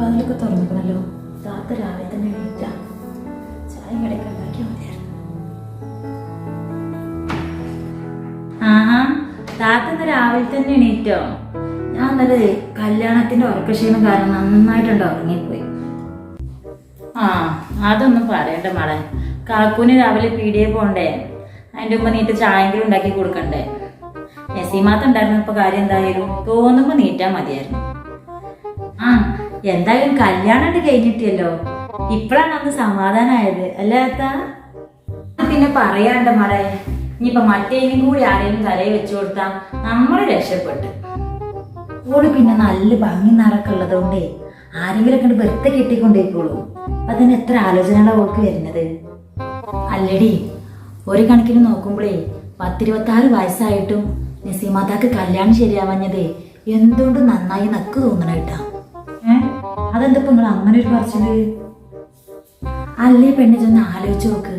വാതിലൊക്കെ തുറന്നിക്കണല്ലോ. താത്ത രാവിലെ തന്നെ എണീറ്റ ചായ കടയൊക്കെ ഉണ്ടാക്കിയാൽ മതിയായിരുന്നു. താത്ത ഇന്ന് രാവിലെ തന്നെ എണീറ്റോ? ഞാൻ ഇന്നലെ കല്യാണത്തിന്റെ ഉറക്കക്ഷീണം കാരണം നന്നായിട്ടുണ്ട് ഉറങ്ങിപ്പോയി. അതൊന്നും പറയണ്ട മോളെ. കാക്കൂന് രാവിലെ പീടിയെ പോണ്ടേ, അതിന്റെ മുമ്പ് നീട്ട് ചായങ്കിലും ഉണ്ടാക്കി കൊടുക്കണ്ടേ. നസീമാത്ത ഉണ്ടായിരുന്നപ്പോ കാര്യം എന്തായാലും തോന്നുമ്പോ നീറ്റാ മതിയായിരുന്നു. എന്തായാലും കല്യാണം കഴിഞ്ഞിട്ടിയല്ലോ, ഇപ്പഴാണ് അന്ന് സമാധാനായത് അല്ലാത്ത. പിന്നെ പറയാണ്ട മോളെ, ഇനിയിപ്പൊ മറ്റേനും കൂടി ആരെങ്കിലും തലയിൽ വെച്ചു കൊടുത്താ നമ്മള് രക്ഷപ്പെട്ട്. ഓള് പിന്നെ നല്ല ഭംഗി നടക്കുള്ളതുകൊണ്ടേ ആരെങ്കിലും കണ്ട് വെറുതെ കെട്ടിക്കൊണ്ടേക്കോളൂ. അതിന് എത്ര ആലോചനകളാണ് ഓൾക്ക് വരുന്നത്. അല്ലടി, ഒരു കണക്കിന് നോക്കുമ്പോഴേ 10-26 വയസ്സായിട്ടും നസീമാത്താക്ക് കല്യാണം ശരിയാവാഞ്ഞതേ എന്തുകൊണ്ട് നന്നായി നക്ക് തോന്നണ കേട്ടാ. അതെന്താ നിങ്ങൾ അങ്ങനെ ഒരു പറച്ചില്? അല്ലേ പെണ്ണെ, ചെന്ന് ആലോചിച്ച് നോക്ക്.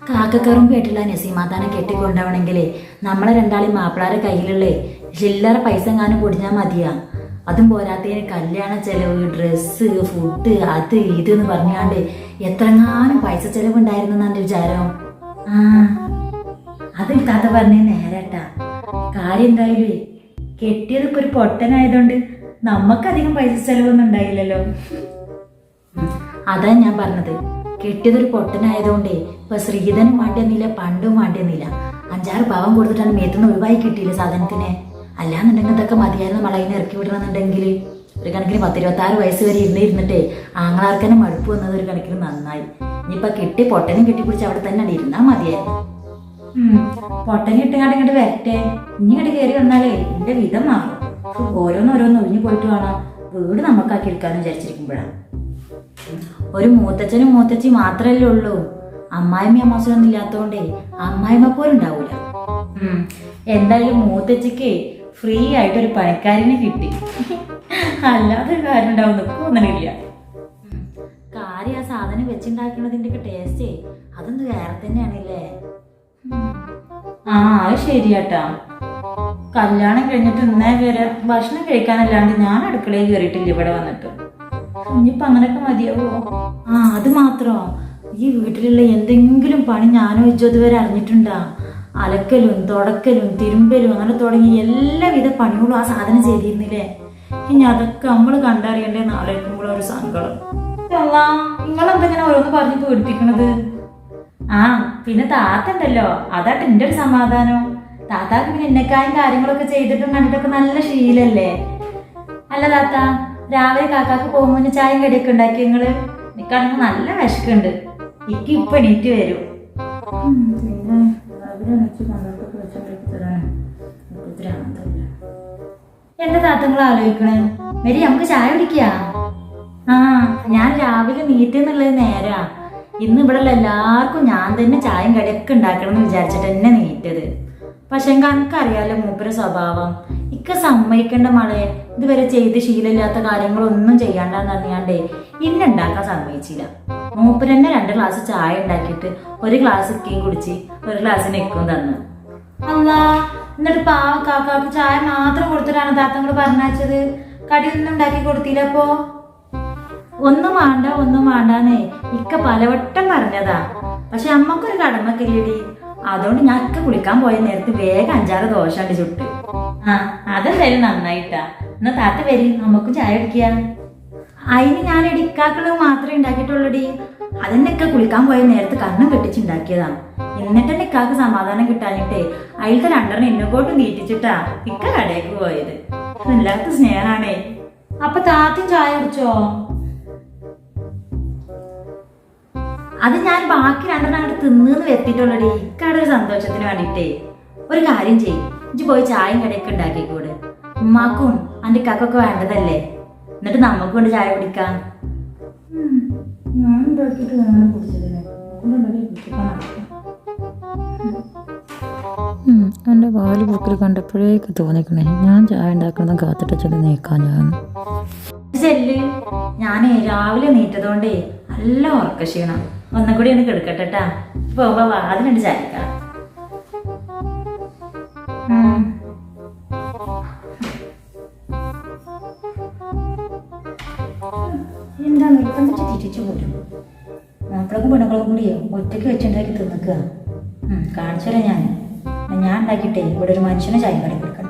കാക്കക്കറും കേട്ടില്ല നസീമാത്താനെ കെട്ടിക്കൊണ്ടാവണെങ്കിലേ നമ്മളെ രണ്ടാളെയും മാപ്പിളാരെ കയ്യിലുള്ളേ ചില്ലറ പൈസ എങ്ങാനും പൊടിഞ്ഞാൽ മതിയാ. അതും പോരാത്തതിന് കല്യാണ ചെലവ്, ഡ്രസ്സ്, ഫുഡ്, അത് ഇതെന്ന് പറഞ്ഞാണ്ട് എത്രങ്ങാനും പൈസ ചെലവുണ്ടായിരുന്നു എന്നെ വിചാരം. അത് കഥ പറഞ്ഞേ നേരട്ടാ. കാര്യം എന്തായാലും കെട്ടിയത് ഇപ്പൊ ഒരു പൊട്ടനായതുകൊണ്ട് നമ്മക്കധികം പൈസ ചെലവൊന്നും ഉണ്ടായില്ലല്ലോ. അതാ ഞാൻ പറഞ്ഞത്, കെട്ടിയതൊരു പൊട്ടനായതുകൊണ്ടേ ഇപ്പൊ ശ്രീധനും വേണ്ടിയെന്നില്ല, പണ്ടും വേണ്ടിയെന്നില്ല. 5-6 പാവം കൊടുത്തിട്ടാണ് മേത്തുനിന്ന് ഒഴിവായി കിട്ടിയില്ല സാധനത്തിന്. അല്ലാന്നുണ്ടെങ്കിൽ ഇതൊക്കെ മതിയായിരുന്നു മളയിനെ ഇറക്കി വിടണമെന്നുണ്ടെങ്കിൽ. ഒരു കണക്കിന് 10-26 വയസ്സ് വരെ ഇരുന്നിട്ടേ ആങ്ങളാർക്കന്നെ മടുപ്പ് വന്നത് ഒരു കണക്കിന് നന്നായി. ഇനിയിപ്പൊ കെട്ടി പൊട്ടനും കെട്ടിപ്പിടിച്ച് അവിടെ തന്നെ ഇരുന്നാ മതിയായിരുന്നു. പൊട്ടനെ ഇട്ടുകാണ്ട് ഇങ്ങോട്ട് വരട്ടെ, ഇനി ഇങ്ങോട്ട് കയറി വന്നാലേ എന്റെ വിധം മാറും. ഓരോന്നോരോന്ന് ഒഴിഞ്ഞു പോയിട്ട് വേണം വീട് നമുക്കാക്കി എടുക്കാന്ന് വിചാരിച്ചിരിക്കുമ്പോഴാണ്. ഒരു മൂത്തച്ഛനും മൂത്തച്ഛി മാത്രല്ലേ ഉള്ളൂ. അമ്മായിമ്മ അമ്മാസനൊന്നും ഇല്ലാത്തോണ്ടേ അമ്മായിമ്മ പോലും ഉണ്ടാവൂല. എന്തായാലും മൂത്തച്ഛിക്ക് ഫ്രീ ആയിട്ടൊരു പണിക്കാരനെ കിട്ടി. അല്ലാതൊരു കാര്യം ഉണ്ടാവും നിൽക്കൊന്നുമില്ല. കാര്യം ആ സാധനം വെച്ചുണ്ടാക്കുന്നതിന്റെ ഒക്കെ ടേസ്റ്റേ അതൊന്നും വേറെ തന്നെയാണല്ലേ. അത് ശരിയാട്ടാ. കല്യാണം കഴിഞ്ഞിട്ട് ഇന്നേ വരെ ഭക്ഷണം കഴിക്കാനല്ലാണ്ട് ഞാൻ അടുക്കളയിൽ കയറിയിട്ടില്ല ഇവിടെ വന്നിട്ട്. ഇനിയിപ്പൊ അങ്ങനൊക്കെ മതിയാവോ? അത് മാത്രോ, ഈ വീട്ടിലുള്ള എന്തെങ്കിലും പണി ഞാനോ ഇജ്ജോ ഇതുവരെ അറിഞ്ഞിട്ടുണ്ടാ? അലക്കലും തുടക്കലും തിരുമ്പലും അങ്ങനെ തുടങ്ങി എല്ലാവിധ പണികളും ആ സാധനം ചെയ്തിരുന്നില്ലേ. ഇനി അതൊക്കെ നമ്മള് കണ്ടറിയണ്ടേന്ന് ആലോചിക്കുമ്പോഴൊരു സങ്കടം. നിങ്ങളെന്തെങ്ങനെ ഓരോന്ന് പറഞ്ഞ് പേടിപ്പിക്കണത്? പിന്നെ താത്ത ഉണ്ടല്ലോ, അതാട്ട് എന്റെ ഒരു സമാധാനം. താത്താക്ക് പിന്നെ എന്നെക്കായും കാര്യങ്ങളൊക്കെ ചെയ്തിട്ടും കണ്ടിട്ടൊക്കെ നല്ല ശീലല്ലേ. അല്ല താത്ത, രാവിലെ കാക്കാക്ക് പോകുമ്പോ ചായയും കടിയൊക്കെ ഉണ്ടാക്കി നിങ്ങള്? നിക്കാണെങ്കിൽ നല്ല വിശക്കുണ്ട്. എനിക്ക് ഇപ്പൊ എണീറ്റ് വരും. എന്താ താത്തങ്ങൾ ആലോചിക്കണേ? വരി നമുക്ക് ചായ കുടിക്കാ. ഞാൻ രാവിലെ നീറ്റെന്നുള്ളത് നേരാ. ഇന്ന് ഇവിടെ എല്ലാവർക്കും ഞാൻ തന്നെ ചായയും കടിയൊക്കെ ഉണ്ടാക്കണം എന്ന് വിചാരിച്ചിട്ട് എന്നെ നീറ്റത്. പക്ഷെ എനിക്കറിയാലോ മൂപ്പര സ്വഭാവം. ഇക്ക സമ്മതിക്കേണ്ട മളെ, ഇതുവരെ ചെയ്ത് ശീലമില്ലാത്ത കാര്യങ്ങളൊന്നും ചെയ്യാണ്ടെന്ന് അറിയാണ്ടേ ഇന്നുണ്ടാക്കാൻ സമ്മതിച്ചില്ല. മൂപ്പരെന്നെ 2 ഗ്ലാസ് ചായ ഉണ്ടാക്കിയിട്ട് 1 ഗ്ലാസ് ഇക്കയും കുടിച്ച് 1 ഗ്ലാസ്സിന് ഇക്കും തന്നു. എന്നിട്ട് പാവ കാക്കാക്ക് ചായ മാത്രം കൊടുത്തിട്ടാണ് താത്തങ്ങൾ പറഞ്ഞത്. കടിയൊന്നും ഉണ്ടാക്കി കൊടുത്തില്ല. അപ്പോ ഒന്നും വേണ്ടാന്നേ ഇക്ക പലവട്ടം പറഞ്ഞതാ. പക്ഷെ അമ്മക്കൊരു കടമക്കില്ലടി. അതുകൊണ്ട് ഞാൻ ഇക്ക കുളിക്കാൻ പോയ നേരത്ത് വേഗം 5-6 ദോശ ഉണ്ട് ചുട്ട്. അതെന്തായാലും നന്നായിട്ടാ. എന്നാ താത്ത വരി, നമുക്കും ചായ കുടിക്കുക. അതിന് ഞാൻ ഇക്കാക്കള് മാത്രമേ ഉണ്ടാക്കിയിട്ടുള്ളൂടി. അതിന്റെ ഒക്കെ കുളിക്കാൻ പോയ നേരത്ത് കണ്ണും കെട്ടിച്ചുണ്ടാക്കിയതാ. എന്നിട്ട് തന്നെ ഇക്കാക്ക് സമാധാനം കിട്ടാനിട്ടേ അതിലത്തെ 2 എന്നെക്കോട്ടും നീട്ടിച്ചിട്ടാ ഇക്ക കടയിലേക്ക് പോയത്. വല്ലാത്ത സ്നേഹാണേ. അപ്പൊ താത്തയും ചായ കുടിച്ചോ? അത് ഞാൻ ബാക്കി 2 അങ്ങോട്ട് തിന്നിന്ന് വെത്തിട്ടുള്ളടി. ഇക്കടെ ഒരു സന്തോഷത്തിന് വേണ്ടിട്ടേ. ഒരു കാര്യം ചെയ്യും, ഇജ്ജ് പോയി ചായയും കടയൊക്കെ ഉണ്ടാക്കിക്കൂടെ. ഉമ്മാക്കും അന്റെ ഇക്കാക്കൊക്കെ വേണ്ടതല്ലേ. എന്നിട്ട് നമുക്ക് കൊണ്ട് ചായ കുടിക്കാം. എൻ്റെ വാല് ബുക്കിൽ കണ്ടപ്പോഴേക്ക് തോന്നിക്കണേ ഞാൻ ചായ ഉണ്ടാക്കണം കാത്തിട്ട് ചെന്ന് നീക്കാൻ. ഞാനേ രാവിലെ നീറ്റതുകൊണ്ടേ നല്ല ഉറക്കക്ഷീണം. ഒന്നും കൂടി ഒന്ന് കിടക്കട്ടെട്ടാ. പോകുമ്പോ വാതിലുണ്ട് ചായക്കാം. എന്താ നിർബന്ധിച്ച് തിരിച്ചു പോരും. മാപ്പിളക്കും പെണ്ണുങ്ങളും കൂടി ഒറ്റയ്ക്ക് വെച്ചുണ്ടാക്കി തിന്നിക്കുക. കാണിച്ചാലേ ഞാൻ ഉണ്ടാക്കിയിട്ടേ ഇവിടെ ഒരു മനുഷ്യനെ ചായ കടി കൊടുക്കണ്ട.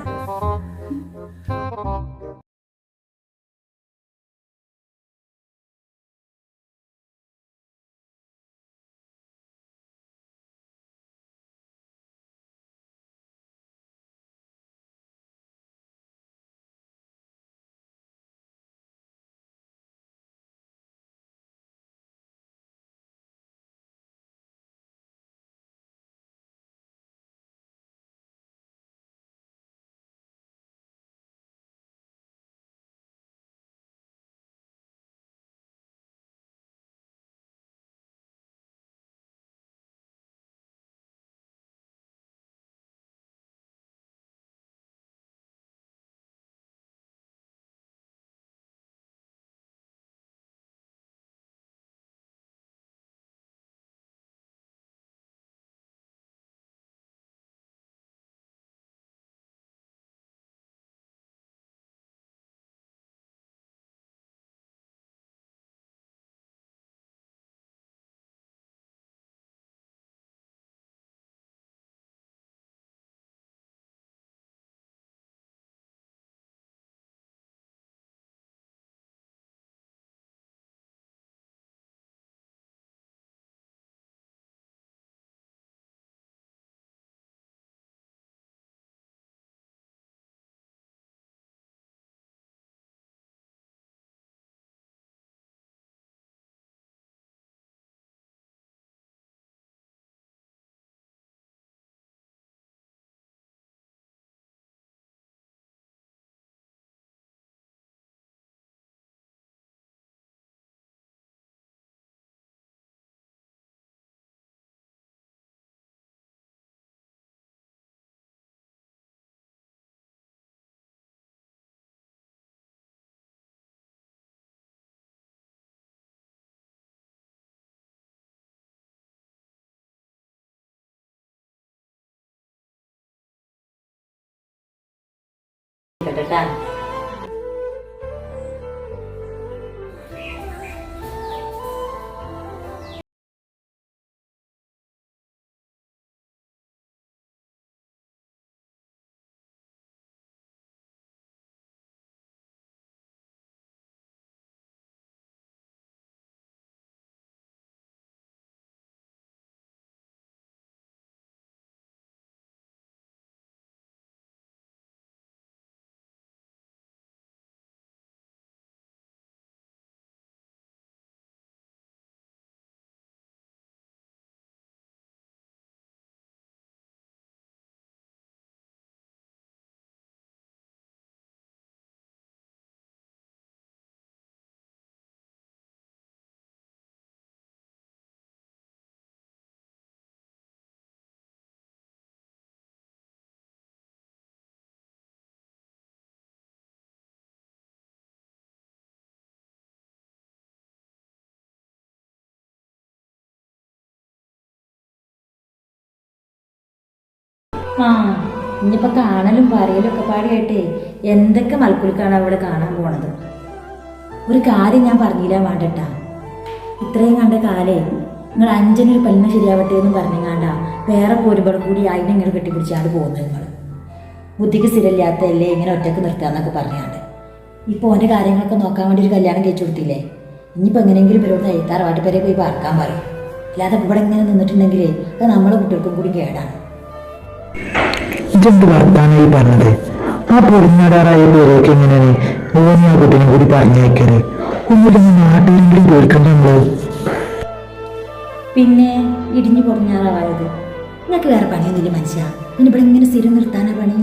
കേട്ടാ ഇനിയിപ്പോൾ കാണലും പറയലും ഒക്കെ പാടിയായിട്ടേ എന്തൊക്കെ മൽക്കുലുക്കാണ് അവിടെ കാണാൻ പോണത്. ഒരു കാര്യം ഞാൻ പറഞ്ഞില്ല വേണ്ടട്ടാ, ഇത്രയും കണ്ട കാലേ നിങ്ങൾ അഞ്ചനൊരു പല്ലിന് ശരിയാവട്ടെ എന്ന് പറഞ്ഞാണ്ട വേറെ പോരുമ്പോൾ കൂടി അതിനെ ഇങ്ങനെ കെട്ടിപ്പിടിച്ചാണ്ട് പോകുന്നത്. നിങ്ങൾ ബുദ്ധിക്ക് സ്ഥിരമില്ലാത്തല്ലേ ഇങ്ങനെ ഒറ്റക്ക് നിർത്താന്നൊക്കെ പറഞ്ഞാണ്ട് ഇപ്പോൾ ഓൻ്റെ കാര്യങ്ങളൊക്കെ നോക്കാൻ വേണ്ടി ഒരു കല്യാണം കഴിച്ചു കൊടുത്തില്ലേ. ഇനിയിപ്പോൾ എങ്ങനെയെങ്കിലും ഇവരോട് തറവാട്ട് പേരെ പോയി പറക്കാൻ പറയും. അല്ലാതെ ഇവിടെ ഇങ്ങനെ നിന്നിട്ടുണ്ടെങ്കിലേ അത് നമ്മളെ കുട്ടികൾക്കും കൂടി കേടാണ്. ഇതെന്ത് വർത്താനായി പറഞ്ഞത്? ആ പൊടിഞ്ഞാടാറായ പേരൊക്കെ എങ്ങനെയാണ് ഓനി ആ കുട്ടീനെ കൂടി പറഞ്ഞേക്കരുത്. ഒന്നില്ലെങ്കിൽ നാട്ടിലെങ്കിലും കേൾക്കണ്ട നമ്മള്. പിന്നെ ഇടിഞ്ഞു പൊടിഞ്ഞാറാവായത് നിങ്ങൾക്ക് വേറെ പണിയൊന്നുമില്ല മനുഷ്യ. പിന്നെ ഇവിടെ ഇങ്ങനെ സ്ഥിരം നിർത്താനാ പണി.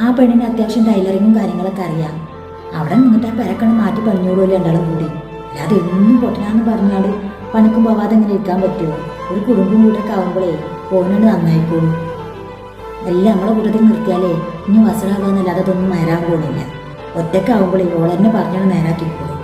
ആ പെണ്ണിന് അത്യാവശ്യം ടൈലറിങ്ങും കാര്യങ്ങളൊക്കെ അറിയാം. അവിടെ നിന്നിട്ട് ആ പെരക്കണ് മാറ്റി പണിയോടുമല്ലോ രണ്ടാളും കൂടി. അല്ലാതെ എന്നും പൊട്ടനാന്ന് പറഞ്ഞാൽ പണിക്കും പോവാതെ ഇങ്ങനെ ഇരിക്കാൻ പറ്റുമോ? ഒരു കുടുംബം കൂട്ടൊക്കെ ആവുമ്പോഴേ പോകുന്നുണ്ട് നന്നായിക്കോളും. എല്ലാം നമ്മളെ കൂട്ടത്തിൽ നിർത്തിയാലേ ഇനി വസടാകാന്നല്ലാതെ അതൊന്നും നേരാൻ പോകുന്നില്ല. ഒറ്റക്കാവുമ്പോഴേ ഓളെന്നെ പറഞ്ഞാൽ നേരാക്കിക്കോളും.